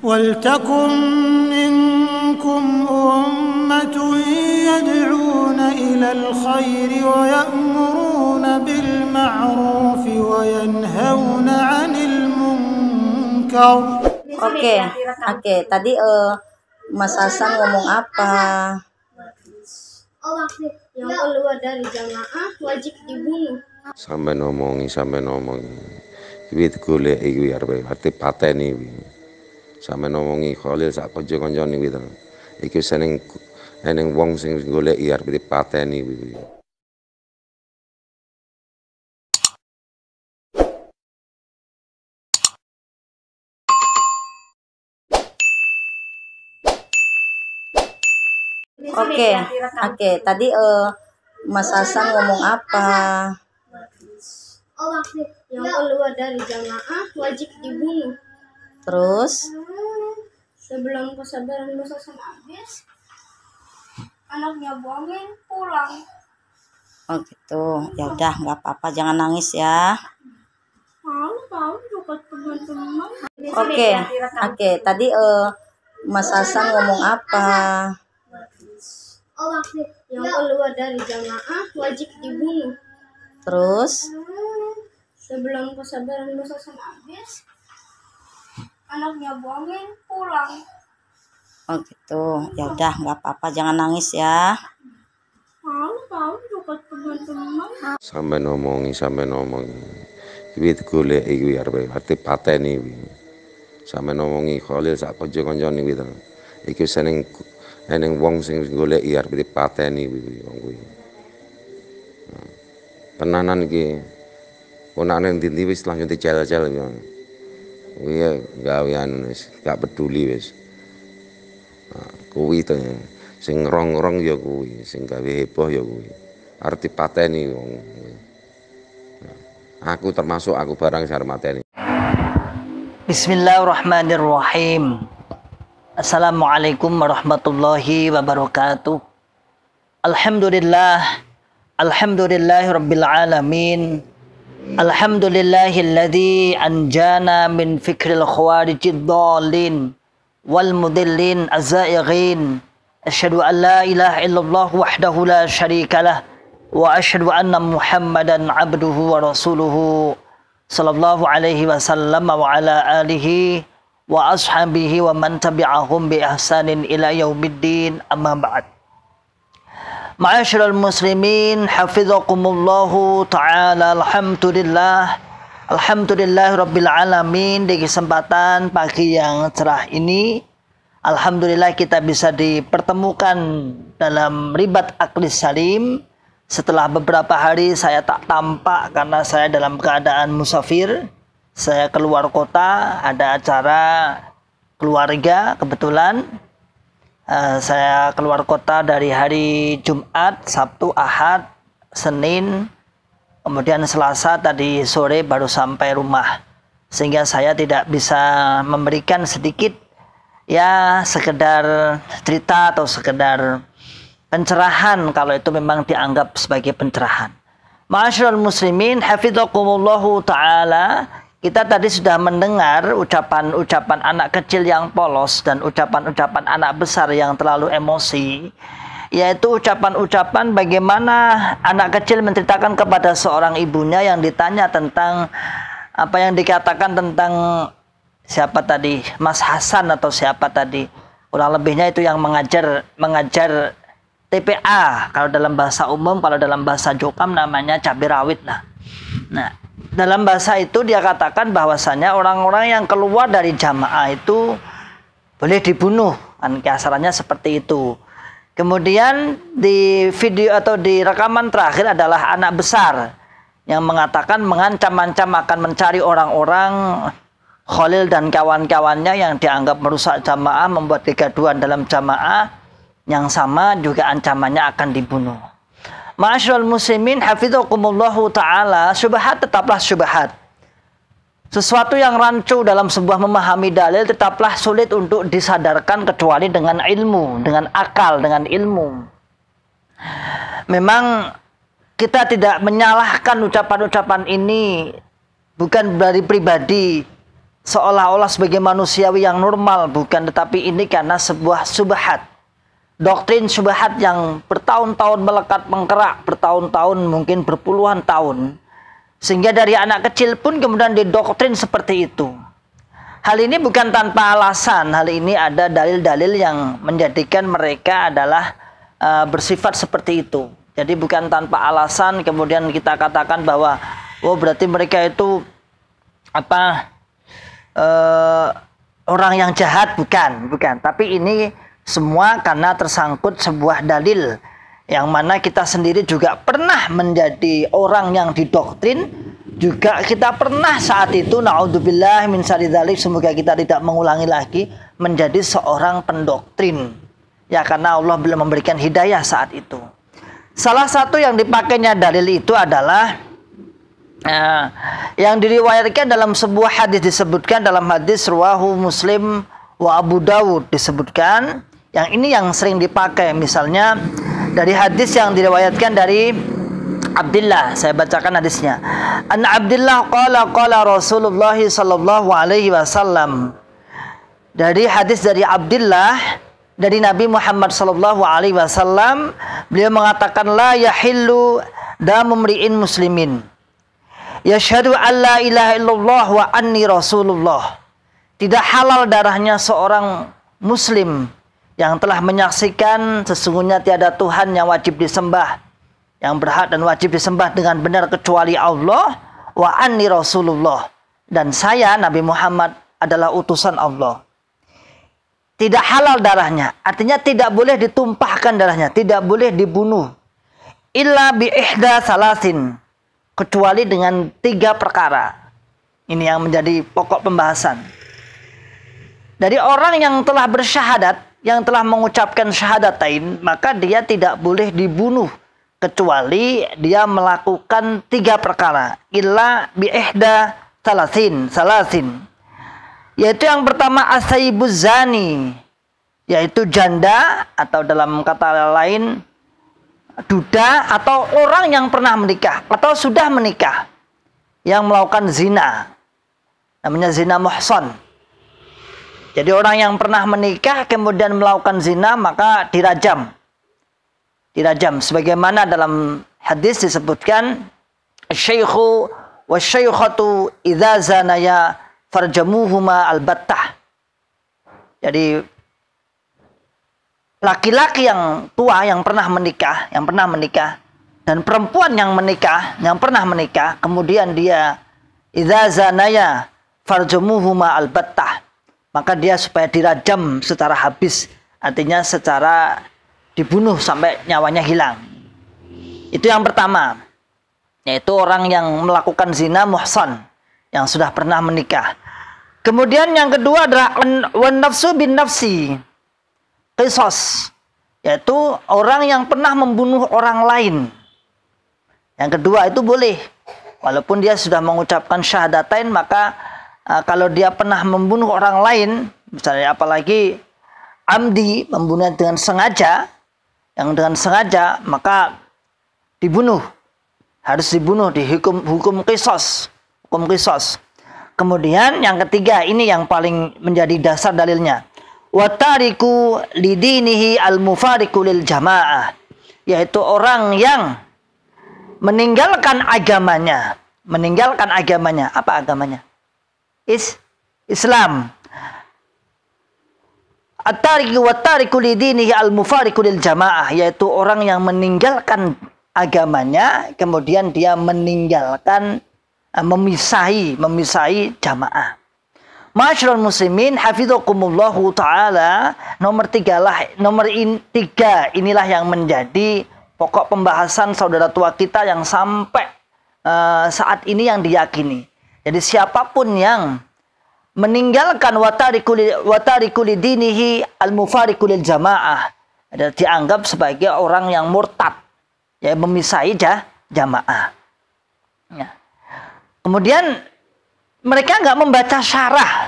وَلْتَكُنْ مِنْكُمْ أُمَّةٌ يَدْعُونَ إِلَى الْخَيْرِ وَيَأْمُرُونَ بِالْمَعْرُوفِ وَيَنْهَوْنَ عَنِ الْمُنْكَرِ. Oke. Tadi Mas Hasan ngomong apa? Yang keluar dari jamaah wajib dibunuh. Sampai nomongi kuwi digoleki kuwi arep pateni kuwi. Sampai nomongi Khalil sak kanca-kancane kuwi to. Iki seneng wong sing goleki arep dipateni kuwi. Oke. Tadi Mas Hasan ngomong apa? Yang keluar dari jamaah wajib dibunuh. Terus Sebelum kesabaran Mas Hasan habis, anaknya buangin pulang. oh gitu. Ya udah, nggak apa-apa, jangan nangis ya. Tahu juga teman-teman. Oke. Tadi Mas Hasan ngomong apa? Yang keluar dari jamaah wajib dibunuh. Terus Sebelum kesabaran Mas Hasan habis, anaknya buangin pulang. oh gitu. Ya udah, nggak apa-apa, jangan nangis ya. Tahu juga teman-teman. Sampai nomongi kuwi digoleki kuwi arep pateni kuwi. Sampai nomongi Khalil sak kanca-kancane kuwi to. Iki seneng wong sing goleki arep dipateni kuwi wong kuwi. Tenanan iki ponakane ndi wis langsung dicel-cel kuwi. Kuwi gawean wis gak peduli wis. Kuwi to sing rong-rong ya kuwi, sing gawe heboh ya kuwi. Arep dipateni wong. Aku termasuk aku barang sing arep mateni. Bismillahirrahmanirrahim. Assalamualaikum warahmatullahi wabarakatuh. Alhamdulillahi rabbil alamin. Alhamdulillahilladzi anjana min fikril khawarijid dhalin wal mudillin azaighin. Asyhadu an la ilaha illallah wahdahu la syarikalah wa asyhadu anna Muhammadan abduhu wa rasuluhu sallallahu alaihi wasallam wa ala alihi wa ashabihi wa man tabi'ahum bi ihsanin ila yaumiddin, amma ba'd. Ma'asyiral muslimin hafizakumullahu ta'ala. Alhamdulillah rabbil alamin. Di kesempatan pagi yang cerah ini, alhamdulillah kita bisa dipertemukan dalam ribat aklis salim. Setelah beberapa hari saya tak tampak karena saya dalam keadaan musafir. Saya keluar kota, ada acara keluarga kebetulan. Saya keluar kota dari hari Jumat, Sabtu, Ahad, Senin, kemudian Selasa tadi sore baru sampai rumah. Sehingga saya tidak bisa memberikan sedikit ya sekedar cerita atau sekedar pencerahan kalau itu memang dianggap sebagai pencerahan. Ma'asyiral muslimin hafizakumullahu ta'ala. Kita tadi sudah mendengar ucapan-ucapan anak kecil yang polos dan ucapan-ucapan anak besar yang terlalu emosi, yaitu ucapan-ucapan bagaimana anak kecil menceritakan kepada seorang ibunya yang ditanya tentang apa yang dikatakan tentang siapa tadi, Mas Hasan atau siapa tadi, kurang lebihnya itu yang mengajar TPA kalau dalam bahasa umum, kalau dalam bahasa Jokam namanya cabai rawit lah. Nah, dalam bahasa itu dia katakan bahwasanya orang-orang yang keluar dari jamaah itu boleh dibunuh, kan kasarannya seperti itu. Kemudian di video atau di rekaman terakhir adalah anak besar yang mengatakan mengancam-ancam akan mencari orang-orang Khalil dan kawan-kawannya yang dianggap merusak jamaah, membuat kegaduhan dalam jamaah, yang sama juga ancamannya akan dibunuh. Ma'asyiral muslimin hafizakumullahu ta'ala. Syubhat tetaplah syubhat. Sesuatu yang rancu dalam sebuah memahami dalil tetaplah sulit untuk disadarkan kecuali dengan ilmu, dengan akal, dengan ilmu. Memang kita tidak menyalahkan ucapan-ucapan ini, bukan dari pribadi seolah-olah sebagai manusiawi yang normal, bukan, tetapi ini karena sebuah subhat. Doktrin subhat yang bertahun-tahun melekat mengkerak, bertahun-tahun mungkin berpuluhan tahun. Sehingga dari anak kecil pun kemudian didoktrin seperti itu. Hal ini bukan tanpa alasan, hal ini ada dalil-dalil yang menjadikan mereka adalah bersifat seperti itu. Jadi bukan tanpa alasan kemudian kita katakan bahwa oh berarti mereka itu orang yang jahat, bukan. Tapi ini semua karena tersangkut sebuah dalil yang mana kita sendiri juga pernah menjadi orang yang didoktrin, juga kita pernah saat itu, naudzubillah min syarri dzalik, semoga kita tidak mengulangi lagi, menjadi seorang pendoktrin. Ya, karena Allah belum memberikan hidayah saat itu. Salah satu yang dipakainya dalil itu adalah yang diriwayatkan dalam sebuah hadis, disebutkan dalam hadis riwayahu Muslim wa Abu Dawud, disebutkan yang ini yang sering dipakai, misalnya dari hadis yang diriwayatkan dari Abdullah, saya bacakan hadisnya. An Abdullah qala Rasulullah sallallahu alaihi wasallam. Dari hadis dari Abdullah dari Nabi Muhammad sallallahu alaihi wasallam, beliau mengatakan la yahillu damu mri'in muslimin yashhadu an la ilaha illallah wa anni rasulullah. Tidak halal darahnya seorang muslim yang telah menyaksikan sesungguhnya tiada Tuhan yang wajib disembah, yang berhak dan wajib disembah dengan benar kecuali Allah, wa anni rasulullah, dan saya Nabi Muhammad adalah utusan Allah. Tidak halal darahnya, artinya tidak boleh ditumpahkan darahnya, tidak boleh dibunuh, illa bi ihda salasin, kecuali dengan 3 perkara. Ini yang menjadi pokok pembahasan. Dari orang yang telah bersyahadat, yang telah mengucapkan syahadatain, maka dia tidak boleh dibunuh kecuali dia melakukan 3 perkara. Illa bi ihda salasin. Yaitu yang pertama asaibuz zani, yaitu janda, atau dalam kata lain duda, atau orang yang pernah menikah atau sudah menikah yang melakukan zina, namanya zina muhsan. Jadi orang yang pernah menikah kemudian melakukan zina maka dirajam. Sebagaimana dalam hadis disebutkan asy-syaikhu wasy-syaikhatu idza zanaya farjamuhuma albattah. Jadi laki-laki yang tua yang pernah menikah dan perempuan yang pernah menikah kemudian dia idza zanaya farjamuhuma albattah, maka dia supaya dirajam secara habis, artinya secara dibunuh sampai nyawanya hilang. Itu yang pertama, yaitu orang yang melakukan zina muhsan, yang sudah pernah menikah. Kemudian yang kedua adalah wan nafsu bin nafsi, qisas, yaitu orang yang pernah membunuh orang lain. Yang kedua itu boleh, walaupun dia sudah mengucapkan syahadatain, maka kalau dia pernah membunuh orang lain, misalnya apalagi amdi, membunuh dengan sengaja, maka dibunuh, harus dibunuh, hukum qisas. Kemudian yang ketiga, ini yang paling menjadi dasar dalilnya, watariku lidinihi al-mufariku lil jamaah, yaitu orang yang meninggalkan agamanya. Apa agamanya? Islam. At-tariku lidinihi al-mufariku lil jamaah, yaitu orang yang meninggalkan agamanya kemudian dia meninggalkan memisahi jamaah. Ma'asyiral muslimin hafizakumullahu taala, nomor 3 inilah yang menjadi pokok pembahasan saudara tua kita yang sampai saat ini yang diyakini. Jadi siapapun yang meninggalkan watariku lidinihi al-mufariku lil jamaah, dianggap sebagai orang yang murtad, ya, memisahi jamaah. Ya. Kemudian mereka nggak membaca syarah.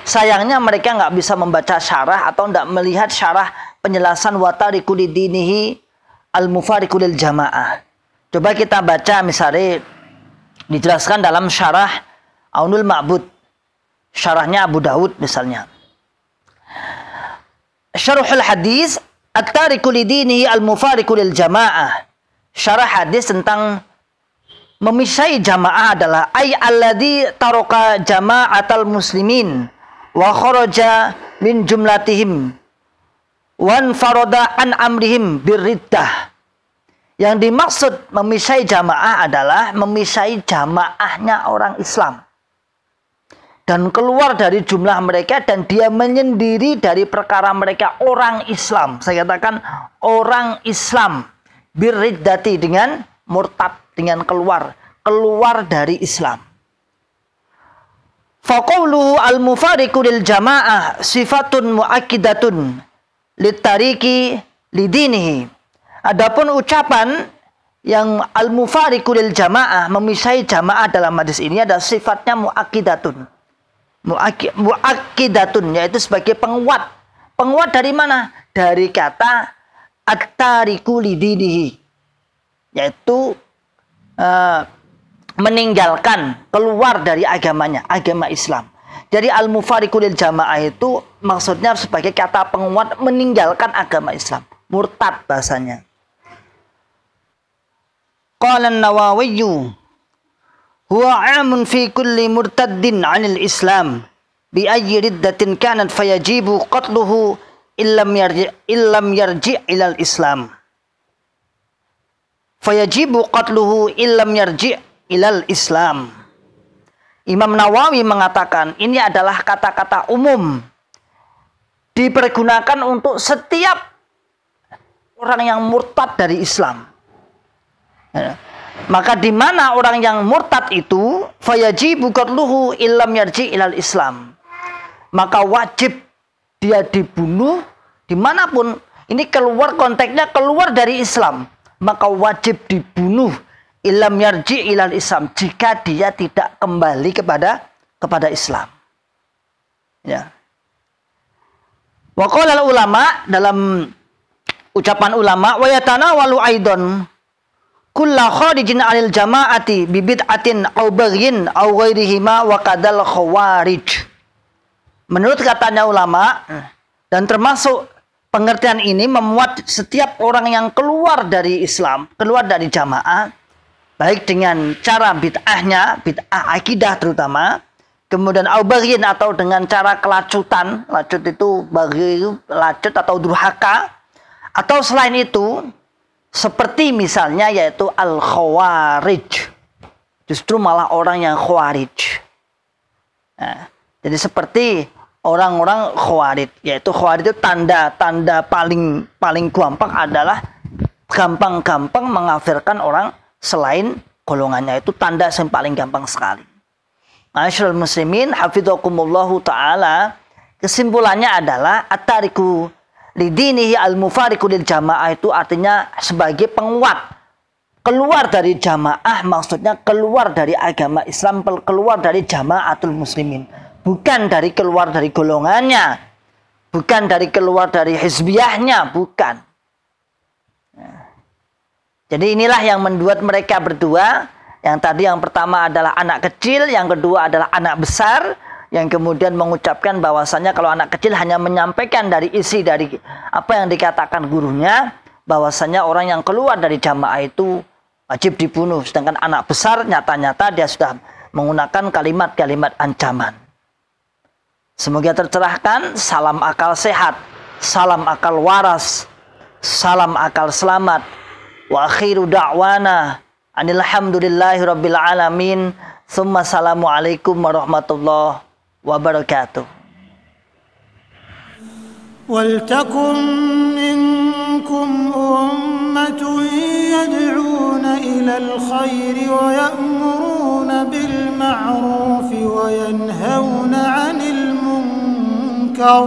Sayangnya mereka nggak bisa membaca syarah atau nggak melihat syarah penjelasan watariku lidinihi al-mufariku lil jamaah. Coba kita baca misalnya dijelaskan dalam syarah Aunul Ma'bud, syarahnya Abu Daud misalnya. Syarhul hadis at-tariku lidinihi al-mufariqu lil jamaah. Syarah hadis tentang memisai jamaah adalah ay alladzi taraka jama'atal muslimin wa kharaja min jumlatihim wan farada an amrihim birriddah. Yang dimaksud memisai jamaah adalah memisai jamaahnya orang Islam dan keluar dari jumlah mereka, dan dia menyendiri dari perkara mereka orang Islam. Saya katakan orang Islam birriddati, dengan murtad, dengan keluar dari Islam. Faqauluhu al-mufariqu lil jamaah sifatun muakkidatun litariki lidinihi. Adapun ucapan yang al-mufariqu lil jamaah, memisai jamaah dalam hadis ini adalah sifatnya muakkidatun. Muakkidatun yaitu sebagai penguat. Penguat dari mana? Dari kata at-tariku lidinihi, yaitu meninggalkan, keluar dari agamanya, agama Islam. Jadi al-mufariqu lil jamaah itu maksudnya sebagai kata penguat meninggalkan agama Islam. Murtad bahasanya. Qala an-Nawawi huwa 'amun fi kulli murtaddin 'anil Islam bi ayyi riddatin kanat fayajibu qatluhu illam yarji' ilal Islam. Fayajibu qatluhu illam yarji' ilal Islam. Imam Nawawi mengatakan ini adalah kata-kata umum, dipergunakan untuk setiap orang yang murtad dari Islam. Maka di mana orang yang murtad itu fayajibu qatluhu illam yarji' ilal Islam, maka wajib dia dibunuh dimanapun. Ini keluar konteksnya, keluar dari Islam, maka wajib dibunuh illam yarji' ilal Islam, jika dia tidak kembali kepada Islam. Ya. Wa qala ulama, dalam ucapan ulama, wa yatanawalu aidon kulla kharijin 'anil jama'ati bi bid'atin aw baghyin aw ghairihima wa kadal khawarij. Menurut katanya ulama, dan termasuk pengertian ini memuat setiap orang yang keluar dari Islam, keluar dari jamaah, baik dengan cara bid'ahnya, bid'ah akidah terutama, kemudian aw baghyin atau dengan cara kelacutan, lacut itu baghi, lacut atau durhaka, atau selain itu seperti misalnya yaitu al-khawarij, justru malah orang yang khawarij. Nah, jadi seperti orang-orang khawarij, yaitu khawarij itu tanda paling gampang adalah gampang-gampang mengafirkan orang selain golongannya, itu tanda yang paling gampang sekali. Ma'asyiral muslimin hafizakumullahu taala, kesimpulannya adalah at-tariku lidinihi al-mufariqu lil jamaah itu artinya sebagai penguat, keluar dari jamaah, maksudnya keluar dari agama Islam, keluar dari jamaatul muslimin, bukan dari keluar dari golongannya, bukan dari keluar dari hizbiyahnya, bukan. Jadi inilah yang membuat mereka berdua, yang tadi yang pertama adalah anak kecil, yang kedua adalah anak besar, yang kemudian mengucapkan bahwasanya kalau anak kecil hanya menyampaikan dari isi dari apa yang dikatakan gurunya, bahwasanya orang yang keluar dari jamaah itu wajib dibunuh, sedangkan anak besar nyata-nyata dia sudah menggunakan kalimat-kalimat ancaman. Semoga tercerahkan. Salam akal sehat, salam akal waras, salam akal selamat. Wa akhiru da'wana anilhamdulillahi rabbil alamin. Tsumma assalamualaikum warahmatullahi wabarakatuh. ولتكن منكم أمة يدعون إلى الخير ويأمرون بالمعروف وينهون عن المنكر